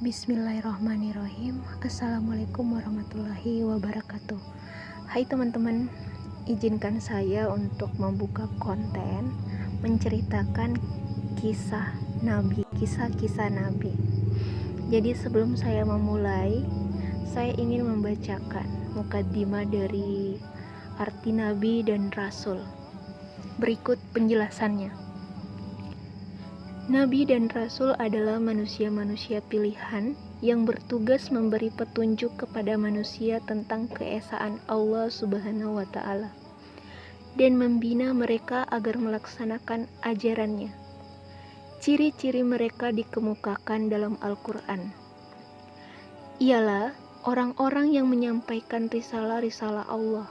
Bismillahirrahmanirrahim. Assalamualaikum warahmatullahi wabarakatuh. Hai teman-teman, izinkan saya untuk membuka konten menceritakan kisah Nabi, kisah-kisah Nabi. Jadi sebelum saya memulai, saya ingin membacakan mukadimah dari arti Nabi dan Rasul. Berikut penjelasannya. Nabi dan Rasul adalah manusia-manusia pilihan yang bertugas memberi petunjuk kepada manusia tentang keesaan Allah Subhanahu wa Ta'ala dan membina mereka agar melaksanakan ajarannya. Ciri-ciri mereka dikemukakan dalam Al-Quran. Ialah orang-orang yang menyampaikan risalah-risalah Allah.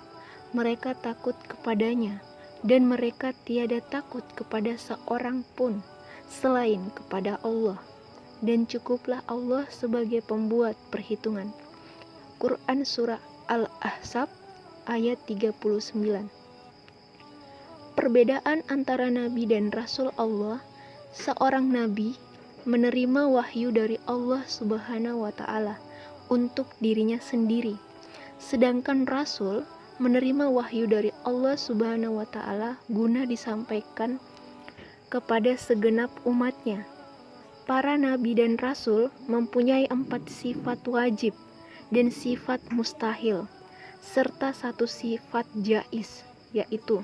Mereka takut kepadanya dan mereka tiada takut kepada seorang pun selain kepada Allah, dan cukuplah Allah sebagai pembuat perhitungan. Quran Surah Al-Ahzab ayat 39. Perbedaan antara Nabi dan Rasul Allah: seorang Nabi menerima wahyu dari Allah Subhanahu wa Ta'ala untuk dirinya sendiri, sedangkan Rasul menerima wahyu dari Allah Subhanahu wa Ta'ala guna disampaikan kepada segenap umatnya. Para nabi dan rasul mempunyai 4 sifat wajib dan sifat mustahil, serta 1 sifat jaiz, yaitu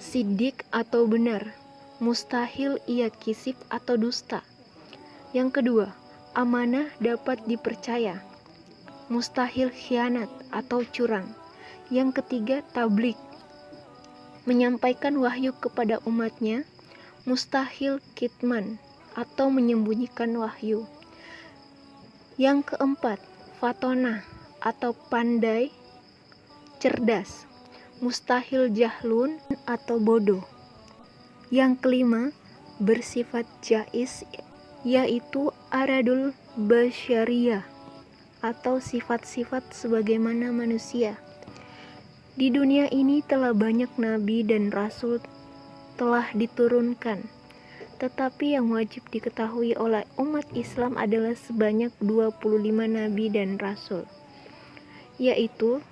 siddiq atau benar, mustahil ia kisif atau dusta. Yang kedua, amanah dapat dipercaya, mustahil khianat atau curang. Yang ketiga, tabligh, menyampaikan wahyu kepada umatnya, mustahil kitman atau menyembunyikan wahyu. Yang keempat, fatonah atau pandai, cerdas, mustahil jahlun atau bodoh. Yang kelima, bersifat jaiz, yaitu aradul basyariyah atau sifat-sifat sebagaimana manusia. Di dunia ini telah banyak nabi dan rasul telah diturunkan, tetapi yang wajib diketahui oleh umat Islam adalah sebanyak 25 nabi dan rasul, yaitu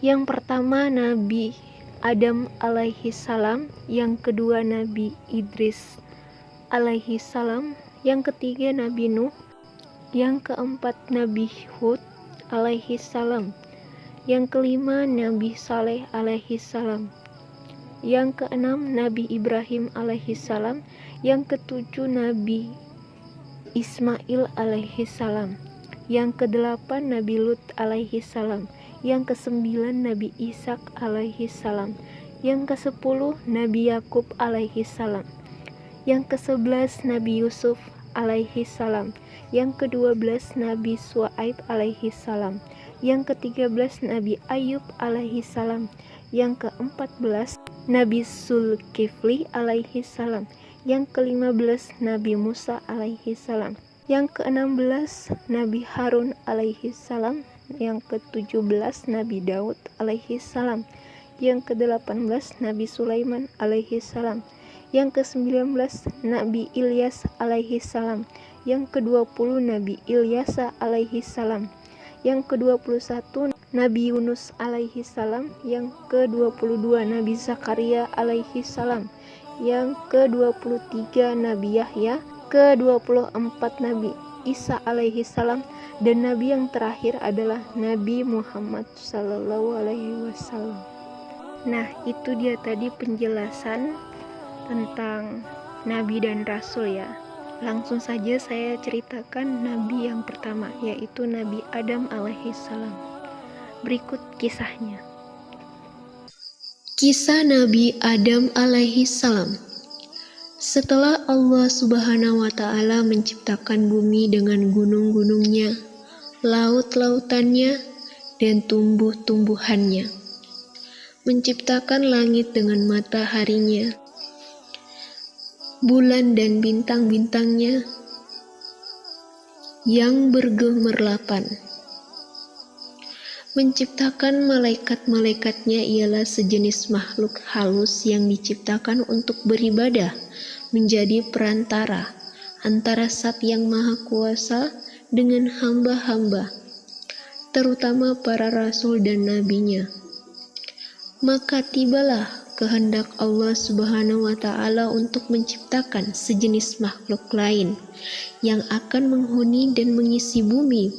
yang pertama Nabi Adam alaihi salam, yang kedua Nabi Idris alaihi salam, yang ketiga Nabi Nuh, yang keempat Nabi Hud alaihi salam, yang kelima Nabi Saleh alaihi salam, yang keenam Nabi Ibrahim alaihissalam, yang ketujuh Nabi Ismail alaihissalam, yang kedelapan Nabi Lut alaihissalam, yang kesembilan Nabi Ishak alaihissalam, yang kesepuluh Nabi Yakub alaihissalam, yang kesebelas Nabi Yusuf alaihissalam, yang kedua-belas Nabi Su'aib alaihissalam, yang ke-13 Nabi Ayub alaihissalam, yang ke-14 Nabi Zulkifli alaihi salam, yang ke-15 Nabi Musa alaihi salam, yang ke-16 Nabi Harun alaihi salam, yang ke-17 Nabi Daud alaihi salam, yang ke-18 Nabi Sulaiman alaihi salam, yang ke-19 Nabi Ilyas alaihi salam, yang ke-20 Nabi Ilyasa alaihi salam, yang ke-21 Nabi Yunus alaihi salam, yang ke-22 Nabi Zakaria alaihi salam, yang ke-23 Nabi Yahya, ke-24 Nabi Isa alaihi salam, dan Nabi yang terakhir adalah Nabi Muhammad sallallahu alaihi wasallam. Nah, itu dia tadi penjelasan tentang Nabi dan Rasul ya. Langsung saja saya ceritakan Nabi yang pertama, yaitu Nabi Adam alaihi salam. Berikut kisahnya. Kisah Nabi Adam alaihi salam. Setelah Allah Subhanahu wa Ta'ala menciptakan bumi dengan gunung-gunungnya, laut-lautannya, dan tumbuh-tumbuhannya, menciptakan langit dengan mataharinya, bulan dan bintang-bintangnya yang bergemerlapan, menciptakan malaikat-malaikatnya ialah sejenis makhluk halus yang diciptakan untuk beribadah, menjadi perantara antara Zat yang Maha Kuasa dengan hamba-hamba, terutama para rasul dan nabinya. Maka tibalah kehendak Allah Subhanahu wa Ta'ala untuk menciptakan sejenis makhluk lain yang akan menghuni dan mengisi bumi,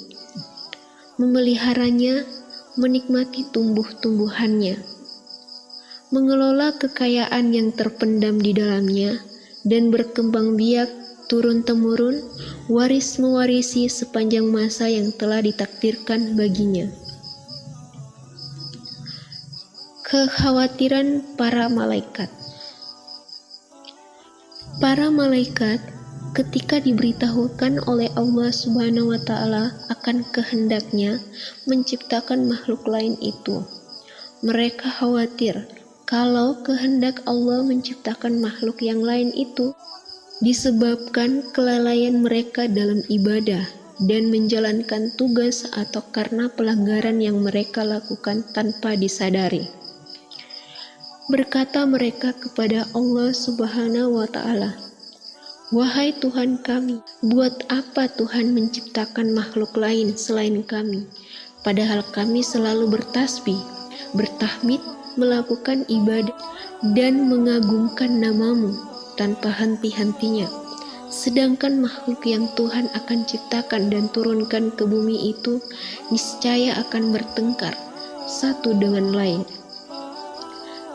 memeliharanya, menikmati tumbuh-tumbuhannya, mengelola kekayaan yang terpendam di dalamnya, dan berkembang biak turun-temurun, waris mewarisi sepanjang masa yang telah ditakdirkan baginya. Kekhawatiran para malaikat. Para malaikat ketika diberitahukan oleh Allah Subhanahu wa Ta'ala akan kehendaknya menciptakan makhluk lain itu, mereka khawatir kalau kehendak Allah menciptakan makhluk yang lain itu disebabkan kelalaian mereka dalam ibadah dan menjalankan tugas atau karena pelanggaran yang mereka lakukan tanpa disadari. Berkata mereka kepada Allah Subhanahu wa Ta'ala, "Wahai Tuhan kami, buat apa Tuhan menciptakan makhluk lain selain kami? Padahal kami selalu bertasbih, bertahmid, melakukan ibadah, dan mengagungkan nama-Mu tanpa henti-hentinya. Sedangkan makhluk yang Tuhan akan ciptakan dan turunkan ke bumi itu niscaya akan bertengkar satu dengan lain,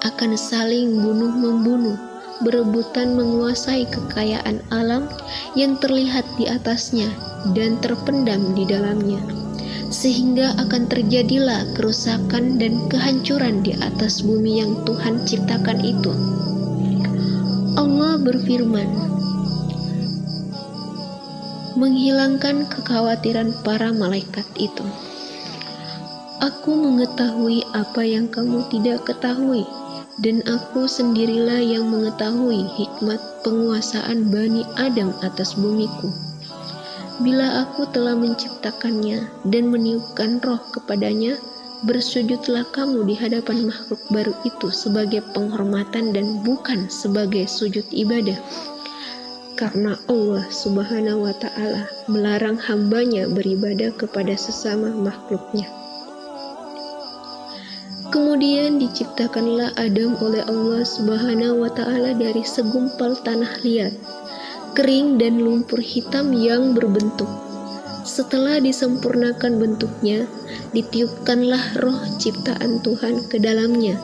akan saling bunuh-membunuh, berebutan menguasai kekayaan alam yang terlihat di atasnya dan terpendam di dalamnya, sehingga akan terjadilah kerusakan dan kehancuran di atas bumi yang Tuhan ciptakan itu." Allah berfirman, menghilangkan kekhawatiran para malaikat itu, "Aku mengetahui apa yang kamu tidak ketahui, dan aku sendirilah yang mengetahui hikmat penguasaan Bani Adam atas bumiku. Bila aku telah menciptakannya dan meniupkan roh kepadanya, bersujudlah kamu di hadapan makhluk baru itu sebagai penghormatan dan bukan sebagai sujud ibadah. Karena Allah Subhanahu wa Ta'ala melarang hambanya beribadah kepada sesama makhluknya." Kemudian diciptakanlah Adam oleh Allah Subhanahu wa Ta'ala dari segumpal tanah liat, kering dan lumpur hitam yang berbentuk. Setelah disempurnakan bentuknya, ditiupkanlah roh ciptaan Tuhan ke dalamnya,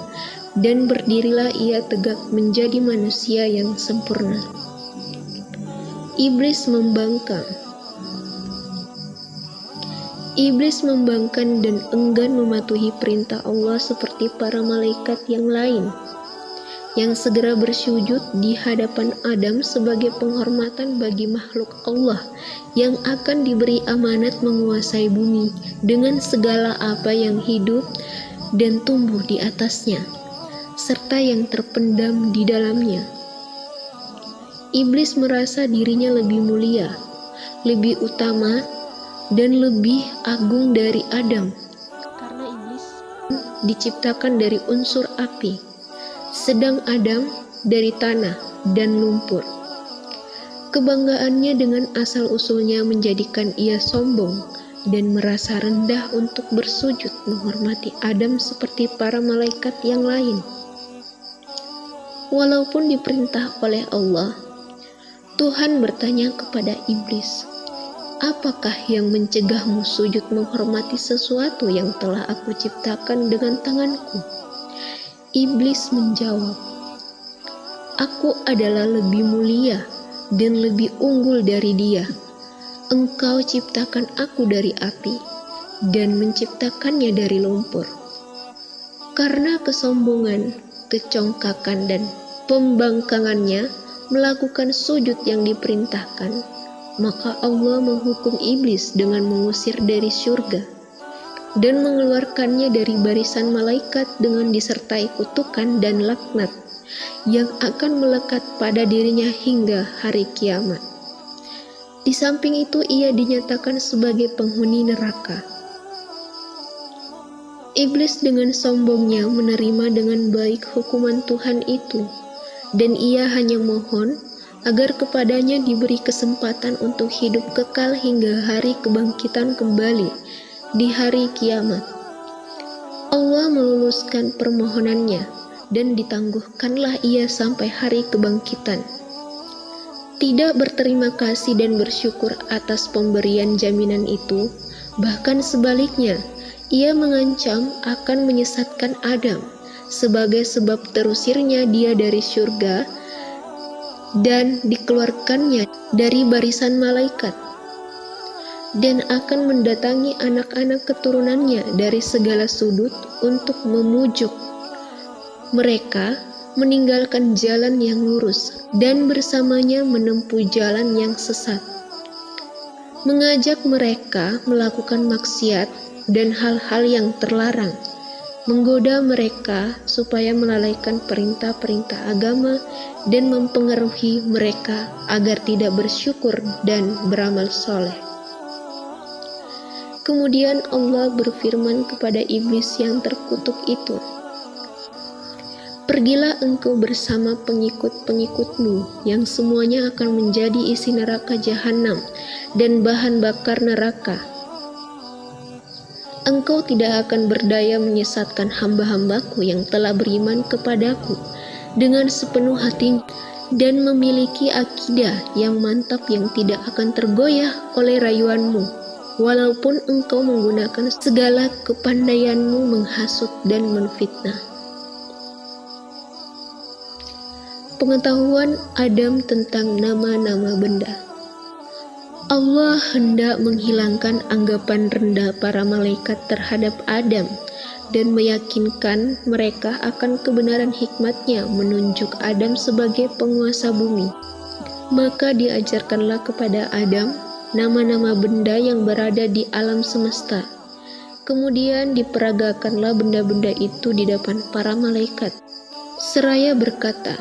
dan berdirilah ia tegak menjadi manusia yang sempurna. Iblis membangkang. Iblis membangkang dan enggan mematuhi perintah Allah seperti para malaikat yang lain, yang segera bersujud di hadapan Adam sebagai penghormatan bagi makhluk Allah yang akan diberi amanat menguasai bumi dengan segala apa yang hidup dan tumbuh di atasnya, serta yang terpendam di dalamnya. Iblis merasa dirinya lebih mulia, lebih utama, dan lebih agung dari Adam, karena iblis diciptakan dari unsur api, sedang Adam dari tanah dan lumpur. Kebanggaannya dengan asal-usulnya menjadikan ia sombong dan merasa rendah untuk bersujud menghormati Adam seperti para malaikat yang lain. Walaupun diperintah oleh Allah, Tuhan bertanya kepada iblis, "Apakah yang mencegahmu sujud menghormati sesuatu yang telah aku ciptakan dengan tanganku?" Iblis menjawab, "Aku adalah lebih mulia dan lebih unggul dari dia. Engkau ciptakan aku dari api dan menciptakannya dari lumpur." Karena kesombongan, kecongkakan, dan pembangkangannya melakukan sujud yang diperintahkan, maka Allah menghukum iblis dengan mengusir dari surga dan mengeluarkannya dari barisan malaikat dengan disertai kutukan dan laknat yang akan melekat pada dirinya hingga hari kiamat. Di samping itu ia dinyatakan sebagai penghuni neraka. Iblis dengan sombongnya menerima dengan baik hukuman Tuhan itu, dan ia hanya mohon agar kepadanya diberi kesempatan untuk hidup kekal hingga hari kebangkitan kembali di hari kiamat. Allah meluluskan permohonannya dan ditangguhkanlah ia sampai hari kebangkitan. Tidak berterima kasih dan bersyukur atas pemberian jaminan itu, bahkan sebaliknya, ia mengancam akan menyesatkan Adam sebagai sebab terusirnya dia dari surga dan dikeluarkannya dari barisan malaikat, dan akan mendatangi anak-anak keturunannya dari segala sudut untuk memujuk mereka meninggalkan jalan yang lurus dan bersamanya menempuh jalan yang sesat, mengajak mereka melakukan maksiat dan hal-hal yang terlarang, menggoda mereka supaya melalaikan perintah-perintah agama dan mempengaruhi mereka agar tidak bersyukur dan beramal soleh. Kemudian Allah berfirman kepada iblis yang terkutuk itu, "Pergilah engkau bersama pengikut-pengikutmu yang semuanya akan menjadi isi neraka jahanam dan bahan bakar neraka. Engkau tidak akan berdaya menyesatkan hamba-hambaku yang telah beriman kepadaku dengan sepenuh hatinya dan memiliki akidah yang mantap yang tidak akan tergoyah oleh rayuanmu, walaupun engkau menggunakan segala kepandaianmu menghasut dan menfitnah." Pengetahuan Adam tentang nama-nama benda. Allah hendak menghilangkan anggapan rendah para malaikat terhadap Adam dan meyakinkan mereka akan kebenaran hikmatnya menunjuk Adam sebagai penguasa bumi. Maka diajarkanlah kepada Adam nama-nama benda yang berada di alam semesta. Kemudian diperagakanlah benda-benda itu di depan para malaikat, seraya berkata,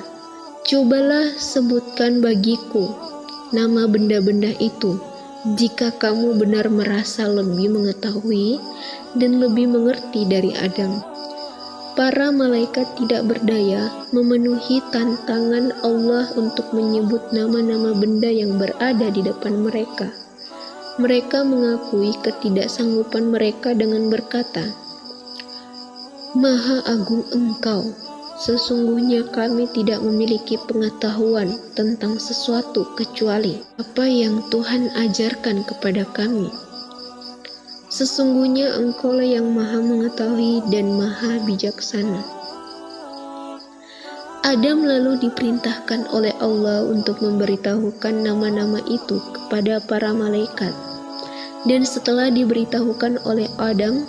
"Cobalah sebutkan bagiku nama benda-benda itu, jika kamu benar merasa lebih mengetahui dan lebih mengerti dari Adam." Para malaikat tidak berdaya memenuhi tantangan Allah untuk menyebut nama-nama benda yang berada di depan mereka. Mereka mengakui ketidaksanggupan mereka dengan berkata, "Maha Agung Engkau. Sesungguhnya kami tidak memiliki pengetahuan tentang sesuatu kecuali apa yang Tuhan ajarkan kepada kami. Sesungguhnya Engkaulah yang Maha Mengetahui dan Maha Bijaksana." Adam lalu diperintahkan oleh Allah untuk memberitahukan nama-nama itu kepada para malaikat. Dan setelah diberitahukan oleh Adam,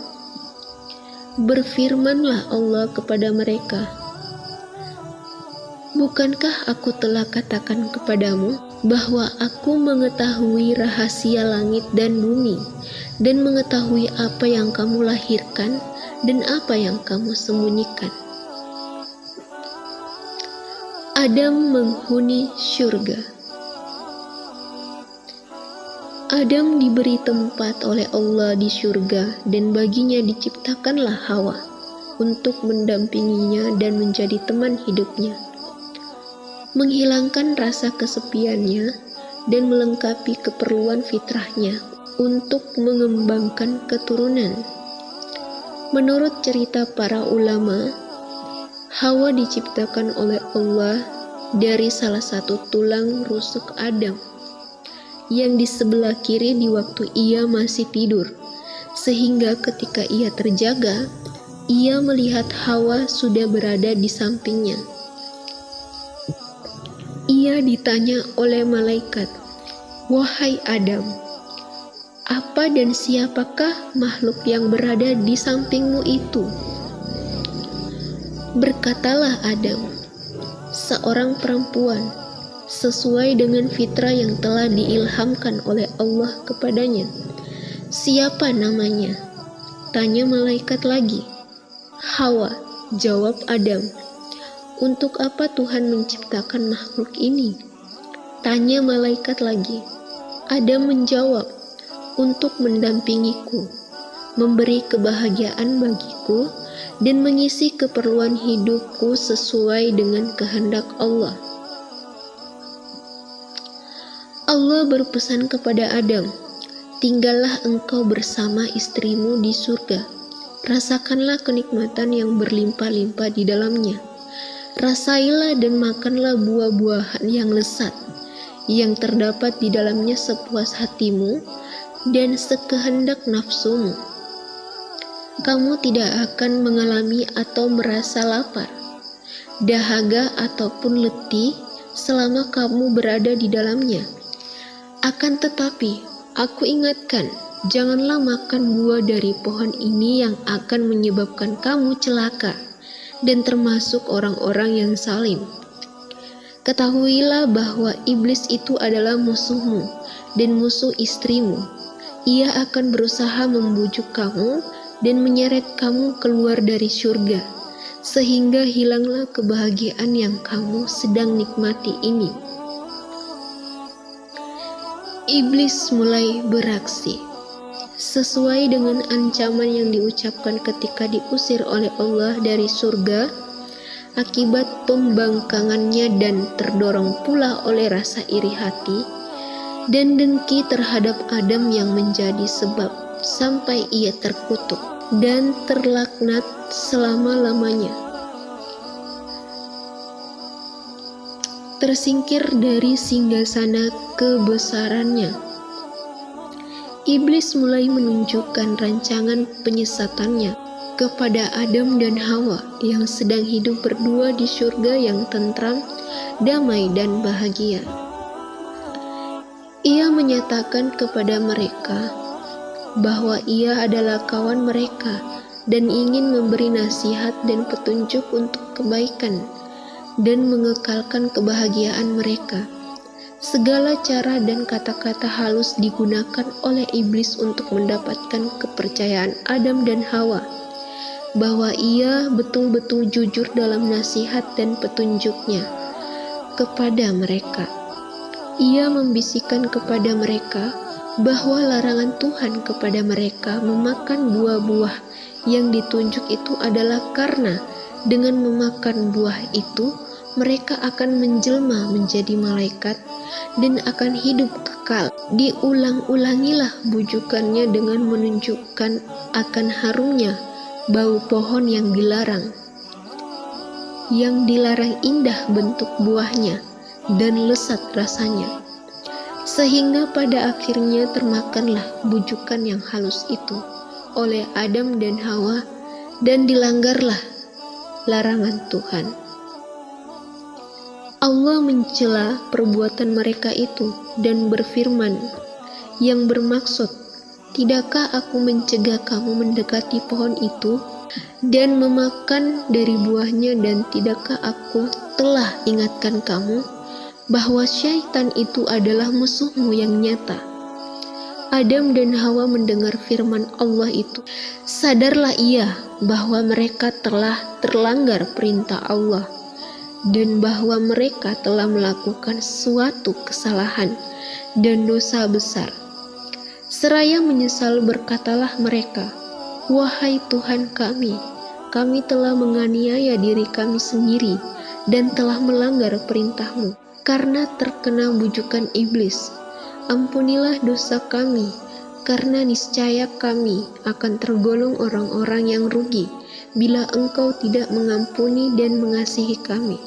berfirmanlah Allah kepada mereka, "Bukankah aku telah katakan kepadamu bahwa aku mengetahui rahasia langit dan bumi dan mengetahui apa yang kamu lahirkan dan apa yang kamu sembunyikan?" Adam menghuni syurga. Adam diberi tempat oleh Allah di syurga dan baginya diciptakanlah Hawa untuk mendampinginya dan menjadi teman hidupnya, menghilangkan rasa kesepiannya dan melengkapi keperluan fitrahnya untuk mengembangkan keturunan. Menurut cerita para ulama, Hawa diciptakan oleh Allah dari salah satu tulang rusuk Adam yang di sebelah kiri di waktu ia masih tidur, sehingga ketika ia terjaga, ia melihat Hawa sudah berada di sampingnya. Ia ditanya oleh malaikat, "Wahai Adam, apa dan siapakah makhluk yang berada di sampingmu itu?" Berkatalah Adam, "Seorang perempuan, sesuai dengan fitrah yang telah diilhamkan oleh Allah kepadanya." "Siapa namanya?" tanya malaikat lagi. "Hawa," jawab Adam. "Untuk apa Tuhan menciptakan makhluk ini?" tanya malaikat lagi. Adam menjawab, "Untuk mendampingiku, memberi kebahagiaan bagiku, dan mengisi keperluan hidupku sesuai dengan kehendak Allah." Allah berpesan kepada Adam, tinggallah engkau bersama istrimu di surga. Rasakanlah kenikmatan yang berlimpah-limpah di dalamnya. Rasailah dan makanlah buah-buahan yang lezat, yang terdapat di dalamnya sepuas hatimu dan sekehendak nafsumu. Kamu tidak akan mengalami atau merasa lapar, dahaga ataupun letih selama kamu berada di dalamnya. Akan tetapi, aku ingatkan, janganlah makan buah dari pohon ini yang akan menyebabkan kamu celaka dan termasuk orang-orang yang zalim. Ketahuilah bahwa iblis itu adalah musuhmu dan musuh istrimu. Ia akan berusaha membujuk kamu dan menyeret kamu keluar dari surga, sehingga hilanglah kebahagiaan yang kamu sedang nikmati ini. Iblis mulai beraksi sesuai dengan ancaman yang diucapkan ketika diusir oleh Allah dari surga akibat pembangkangannya, dan terdorong pula oleh rasa iri hati dan dengki terhadap Adam yang menjadi sebab sampai ia terkutuk dan terlaknat selama-lamanya. Tersingkir dari singgasana kebesarannya, iblis mulai menunjukkan rancangan penyesatannya kepada Adam dan Hawa yang sedang hidup berdua di surga yang tentram, damai, dan bahagia. Ia menyatakan kepada mereka bahwa ia adalah kawan mereka dan ingin memberi nasihat dan petunjuk untuk kebaikan dan mengekalkan kebahagiaan mereka. Segala cara dan kata-kata halus digunakan oleh iblis untuk mendapatkan kepercayaan Adam dan Hawa bahwa ia betul-betul jujur dalam nasihat dan petunjuknya kepada mereka. Ia membisikkan kepada mereka bahwa larangan Tuhan kepada mereka memakan buah-buah yang ditunjuk itu adalah karena dengan memakan buah itu mereka akan menjelma menjadi malaikat dan akan hidup kekal. Diulang-ulangilah bujukannya dengan menunjukkan akan harumnya bau pohon yang dilarang. Yang dilarang indah bentuk buahnya dan lezat rasanya, sehingga pada akhirnya termakanlah bujukan yang halus itu oleh Adam dan Hawa dan dilanggarlah larangan Tuhan. Allah mencela perbuatan mereka itu dan berfirman yang bermaksud, tidakkah aku mencegah kamu mendekati pohon itu dan memakan dari buahnya, dan tidakkah aku telah ingatkan kamu bahwa syaitan itu adalah musuhmu yang nyata? Adam dan Hawa mendengar firman Allah itu. Sadarlah ia bahwa mereka telah terlanggar perintah Allah dan bahwa mereka telah melakukan suatu kesalahan dan dosa besar. Seraya menyesal berkatalah mereka, wahai Tuhan kami telah menganiaya diri kami sendiri dan telah melanggar perintah-Mu karena terkena bujukan iblis. Ampunilah dosa kami, karena niscaya kami akan tergolong orang-orang yang rugi bila Engkau tidak mengampuni dan mengasihi kami.